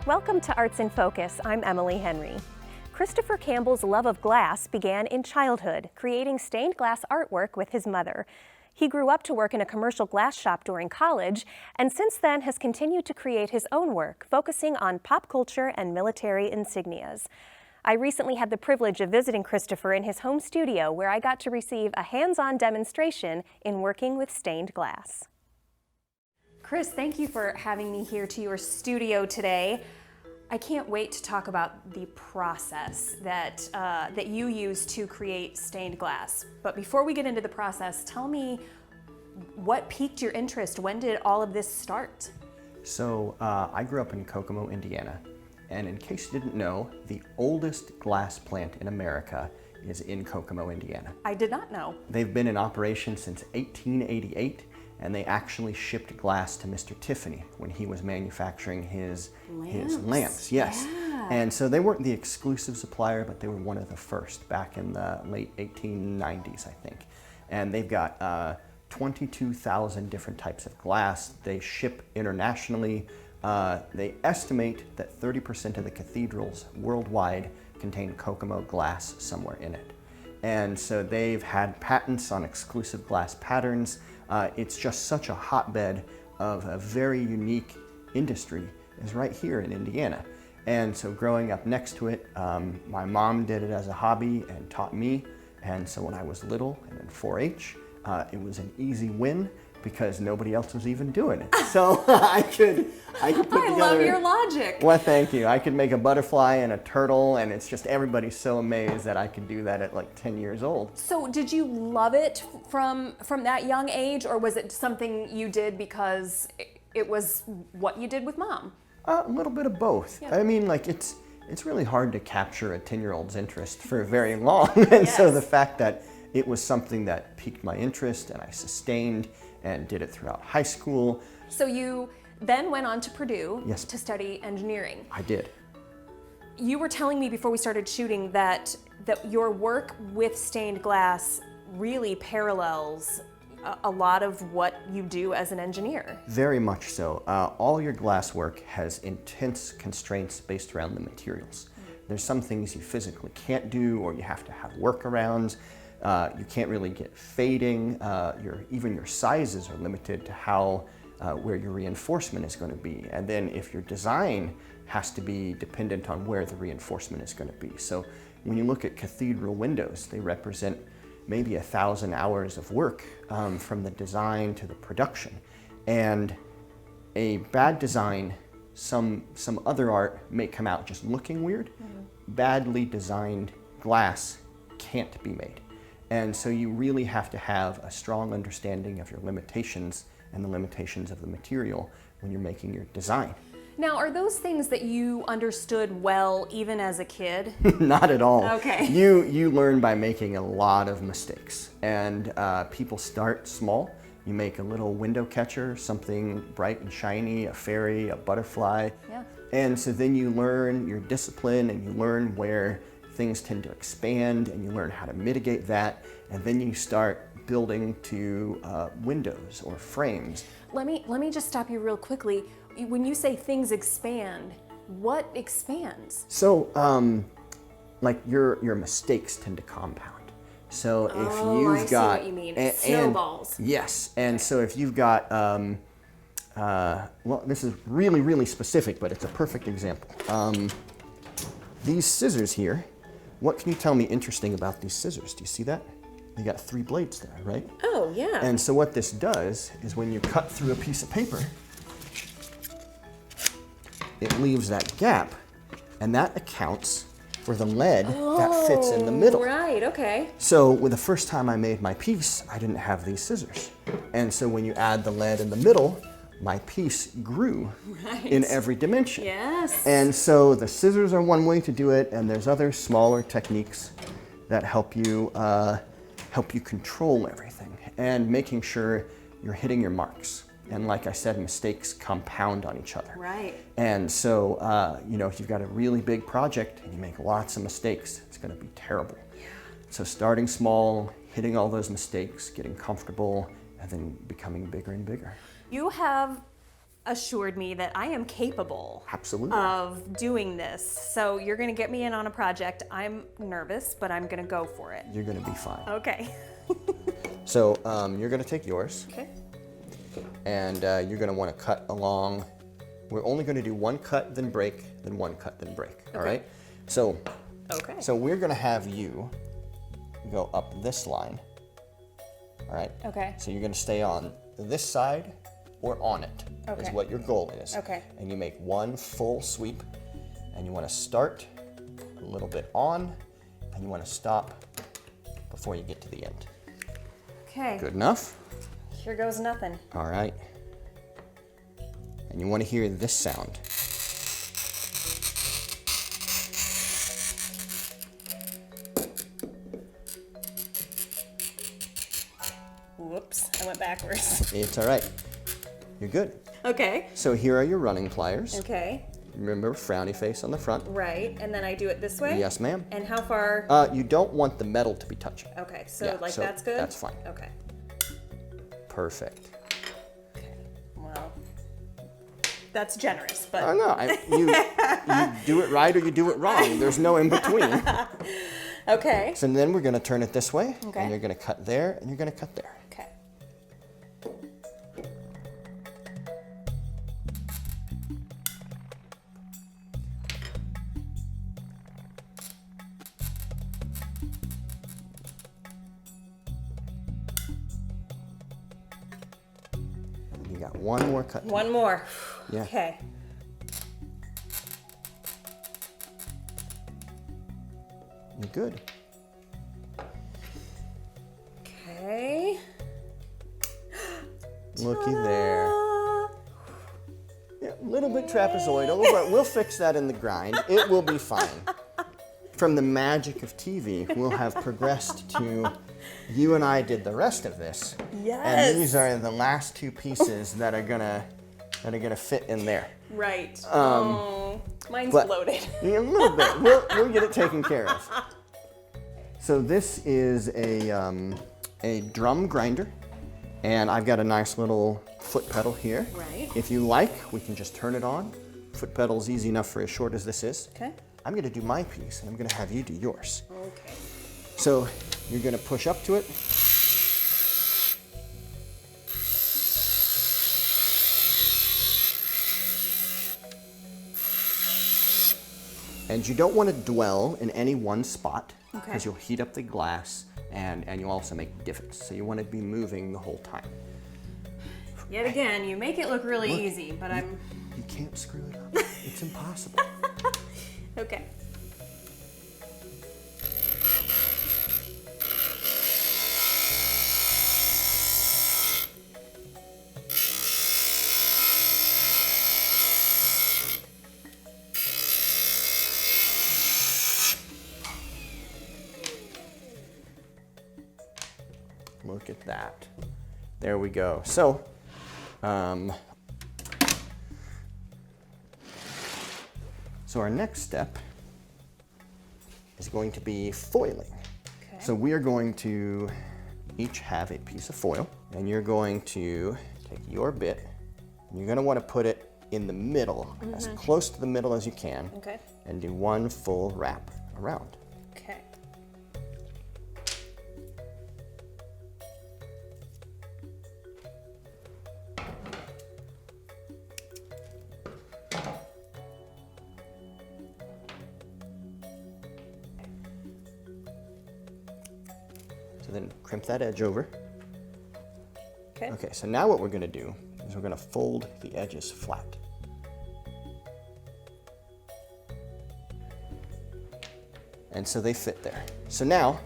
Welcome to Arts in Focus. I'm Emily Henry. Christopher Campbell's love of glass began in childhood, creating stained glass artwork with his mother. He grew up to work in a commercial glass shop during college, and since then has continued to create his own work, focusing on pop culture and military insignias. I recently had the privilege of visiting Christopher in his home studio, where I got to receive a hands-on demonstration in working with stained glass. Chris, thank you for having me here to your studio today. I can't wait to talk about the process that you use to create stained glass. But before we get into the process, tell me what piqued your interest? When did all of this start? So I grew up in Kokomo, Indiana. And in case you didn't know, the oldest glass plant in America is in Kokomo, Indiana. I did not know. They've been in operation since 1888. And they actually shipped glass to Mr. Tiffany when he was manufacturing his lamps. Yes. Yeah. And so they weren't the exclusive supplier, but they were one of the first back in the late 1890s, I think. And they've got 22,000 different types of glass. They ship internationally. They estimate that 30% of the cathedrals worldwide contain Kokomo glass somewhere in it. And so they've had patents on exclusive glass patterns. It's just such a hotbed of a very unique industry is right here in Indiana. And so growing up next to it, my mom did it as a hobby and taught me. And so when I was little and in 4-H, it was an easy win because nobody else was even doing it. So I could put together. I love your logic. Well, thank you. I could make a butterfly and a turtle, and it's just everybody's so amazed that I could do that at like 10 years old. So did you love it from that young age, or was it something you did because it was what you did with Mom? A little bit of both. Yeah. I mean, like it's really hard to capture a 10-year-old's interest for very long. And Yes. So the fact that it was something that piqued my interest and I sustained and did it throughout high school. So you then went on to Purdue Yes. to study engineering. I did. You were telling me before we started shooting that your work with stained glass really parallels a lot of what you do as an engineer. Very much so. All your glass work has intense constraints based around the materials. There's some things you physically can't do, or you have to have workarounds. You can't really get fading. Even your sizes are limited to where your reinforcement is going to be. And then if your design has to be dependent on where the reinforcement is going to be. So when you look at cathedral windows, they represent maybe 1,000 hours of work from the design to the production. And a bad design, some other art may come out just looking weird. Badly designed glass can't be made. And so you really have to have a strong understanding of your limitations and the limitations of the material when you're making your design. Now, are those things that you understood well even as a kid? Not at all. Okay. You learn by making a lot of mistakes. And people start small. You make a little window catcher, something bright and shiny, a fairy, a butterfly. Yeah. And so then you learn your discipline and you learn where things tend to expand, and you learn how to mitigate that, and then you start building to windows or frames. Let me just stop you real quickly. When you say things expand, what expands? So, like your mistakes tend to compound. So if you've I see got what you mean. Snowballs. Yes, and so if you've got well, this is really, really specific, but it's a perfect example. These scissors here. What can you tell me interesting about these scissors? Do you see that? They got 3 blades there, right? Oh, yeah. And so what this does is when you cut through a piece of paper, it leaves that gap, and that accounts for the lead that fits in the middle. Right, okay. So with the first time I made my piece, I didn't have these scissors. And so when you add the lead in the middle, my piece grew in every dimension. Yes. And so the scissors are one way to do it, and there's other smaller techniques that help you control everything and making sure you're hitting your marks. And like I said, mistakes compound on each other. Right. And so, if you've got a really big project and you make lots of mistakes, it's going to be terrible. Yeah. So starting small, hitting all those mistakes, getting comfortable, and then becoming bigger and bigger. You have assured me that I am capable Absolutely. of doing this. So you're gonna get me in on a project. I'm nervous, but I'm gonna go for it. You're gonna be fine. Okay. So you're gonna take yours, Okay. and you're gonna wanna cut along. We're only gonna do one cut, then break, then one cut, then break, all right? So we're gonna have you go up this line, all right? Okay. So you're gonna stay on this side or on it, is Okay. what your goal is. Okay. And you make one full sweep, and you wanna start a little bit on, and you wanna stop before you get to the end. Okay. Good enough? Here goes nothing. All right. And you want to hear this sound. Whoops, I went backwards. It's all right. You're good. Okay. So here are your running pliers. Okay. Remember, frowny face on the front. Right, and then I do it this way? Yes, ma'am. And how far? You don't want the metal to be touching. Okay, so Yeah, like so that's good? that's fine. Okay. Perfect. Well, that's generous, but. Oh no, you do it right or you do it wrong. There's no in between. Okay. So then we're gonna turn it this way, Okay. and you're gonna cut there, and you're gonna cut there. Okay. You got one more cut. One more. Yeah. Okay. You're good. Okay. Looky there. Ta-da! Yeah, a little bit trapezoidal, but we'll fix that in the grind. It will be fine. From the magic of TV, we'll have progressed to you and I did the rest of this. Yes. And these are the last two pieces that are gonna fit in there. Right. Oh, mine's but- bloated. Yeah, a little bit. We'll get it taken care of. So this is a drum grinder, and I've got a nice little foot pedal here. Right. If you like, we can just turn it on. Foot pedal's easy enough for as short as this is. Okay. I'm gonna do my piece, and I'm gonna have you do yours. Okay. So you're gonna push up to it. And you don't want to dwell in any one spot because you'll heat up the glass and you'll also make divots. So you want to be moving the whole time. Yet again, you make it look really Look, easy, but I'm. You can't screw it up. It's impossible. Okay. Look at that. There we go. So, so our next step is going to be foiling. Okay. So we are going to each have a piece of foil, and you're going to take your bit, and you're going to want to put it in the middle, as close to the middle as you can, Okay. and do one full wrap around. Okay. So then crimp that edge over. Okay. Okay, so now what we're going to do is we're going to fold the edges flat. And so they fit there. So now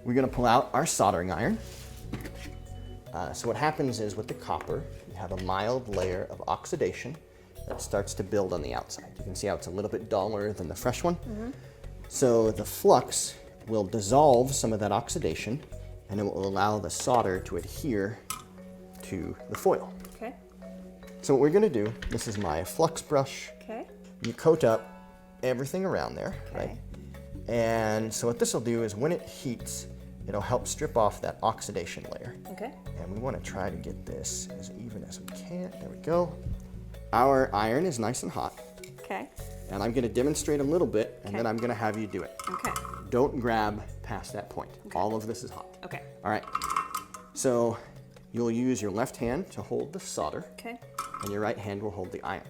we're going to pull out our soldering iron. So what happens is with the copper, you have a mild layer of oxidation that starts to build on the outside. You can see how it's a little bit duller than the fresh one. So the flux will dissolve some of that oxidation, and it will allow the solder to adhere to the foil. Okay. So what we're going to do, this is my flux brush. Okay. You coat up everything around there, right? And so what this will do is when it heats, It'll help strip off that oxidation layer. Okay. And we want to try to get this as even as we can. There we go. Our iron is nice and hot. Okay. And I'm going to demonstrate a little bit, and Okay. then I'm going to have you do it. Okay. Don't grab past that point. All of this is hot. Okay. All right. So you'll use your left hand to hold the solder, Okay. and your right hand will hold the iron.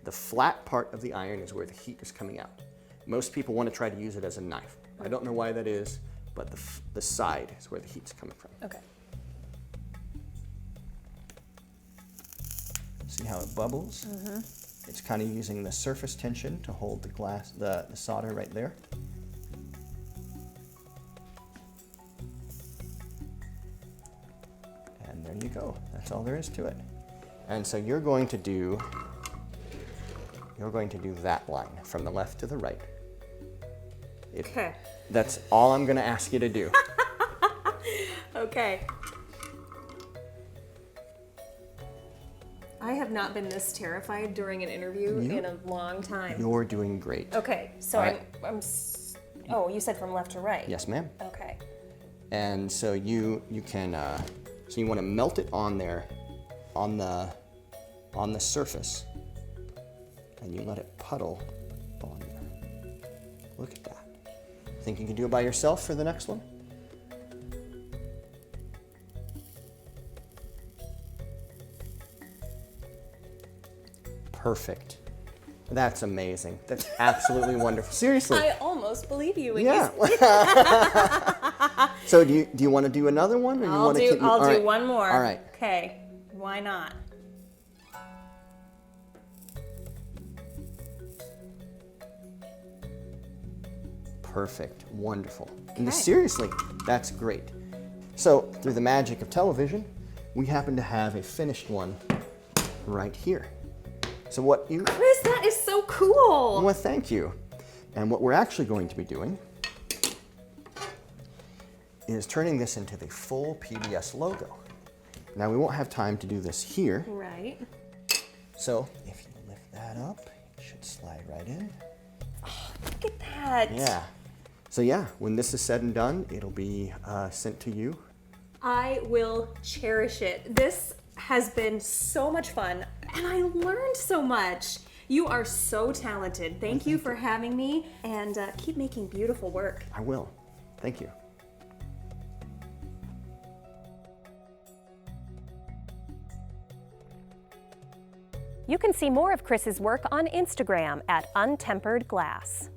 The flat part of the iron is where the heat is coming out. Most people want to try to use it as a knife. I don't know why that is, but the side is where the heat's coming from. Okay. See how it bubbles? Mm-hmm. It's kind of using the surface tension to hold the glass, the solder right there. And there you go. That's all there is to it. And so you're going to do that line from the left to the right. Okay. That's all I'm going to ask you to do. Okay. I have not been this terrified during an interview in a long time. You're doing great. Okay, so All right. oh, you said from left to right. Yes, ma'am. Okay. And so you can so you want to melt it on there, on the surface, and you let it puddle on there. Look at that. Think you can do it by yourself for the next one? Perfect. That's amazing. That's absolutely wonderful. Seriously. I almost believe you when Yeah. you So do you want to do another one, or you want to keep? I'll all do right. one more. All right. Okay. Why not? Perfect. Wonderful. Okay. And seriously, that's great. So through the magic of television, we happen to have a finished one right here. So what you... Chris, that is so cool. Well, thank you. And what we're actually going to be doing is turning this into the full PBS logo. Now, we won't have time to do this here. Right. So if you lift that up, it should slide right in. Look at that. Yeah. So yeah, when this is said and done, it'll be sent to you. I will cherish it. This has been so much fun, and I learned so much. You are so talented. Thank you for having me, and keep making beautiful work. I will. Thank you. You can see more of Chris's work on Instagram at Untempered Glass.